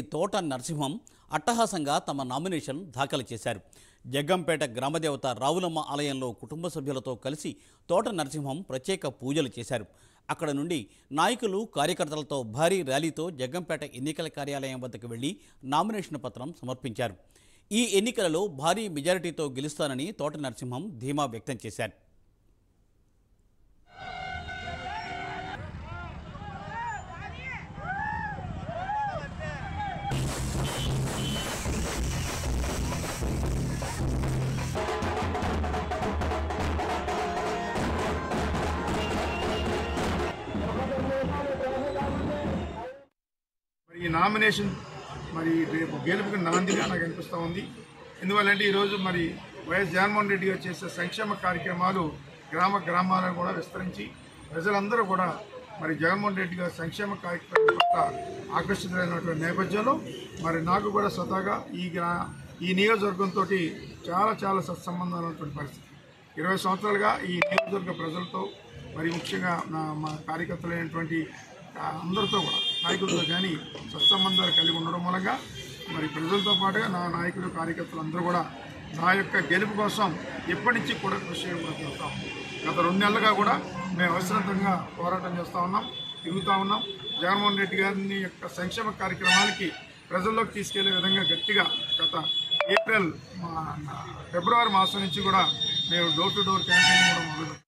తోట నరసింహం అట్టహాసంగా తమ నామినేషన్ దాఖలు చేశారు. జగ్గంపేట గ్రామదేవత రావులమ్మ ఆలయంలో కుటుంబ సభ్యులతో కలిసి తోట నరసింహం ప్రత్యేక పూజలు చేశారు. అక్కడ నుండి నాయకులు కార్యకర్తలతో భారీ ర్యాలీతో జగ్గంపేట ఎన్నికల కార్యాలయం వద్దకు వెళ్లి నామినేషన్ పత్రం సమర్పించారు. ఈ ఎన్నికలలో భారీ మెజారిటీతో గెలుస్తానని తోట నరసింహం ధీమా వ్యక్తం చేశారు. ఈ నామినేషన్ రేపు గెలుపుకి నాందిగా నాకు అనిపిస్తూ ఉంది. ఎందువల్లంటే ఈరోజు వైఎస్ జగన్మోహన్ రెడ్డి గారు చేసే సంక్షేమ కార్యక్రమాలు గ్రామాలను కూడా విస్తరించి ప్రజలందరూ కూడా జగన్మోహన్ రెడ్డి గారి సంక్షేమ కార్యక్రమం పట్ల ఆకర్షితులైనటువంటి నేపథ్యంలో నాకు కూడా స్వతహాగా ఈ నియోజకవర్గంతో చాలా సత్సంబంధాలు ఉన్నటువంటి పరిస్థితి. 20 సంవత్సరాలుగా ఈ నియోజకవర్గ ప్రజలతో ముఖ్యంగా మా కార్యకర్తలైనటువంటి అందరితో కూడా నాయకులతో కానీ సత్సంబంధాలు కలిగి ఉండడం మూలంగా ప్రజలతో పాటుగా నా నాయకులు కార్యకర్తలు అందరూ కూడా నా యొక్క గెలుపు కోసం ఎప్పటి నుంచి కూడా కృషి చేస్తాం. గత 2 నెలలుగా కూడా మేము అవసరంతంగా పోరాటం చేస్తూ ఉన్నాం, తిరుగుతూ ఉన్నాం. జగన్మోహన్ రెడ్డి గారిని యొక్క సంక్షేమ కార్యక్రమాలకి ప్రజల్లోకి తీసుకెళ్లే విధంగా గట్టిగా గత ఫిబ్రవరి మాసం నుంచి కూడా మేము డోర్ టు డోర్ క్యాంపెయినింగ్ కూడా మొదలుపెట్టాం.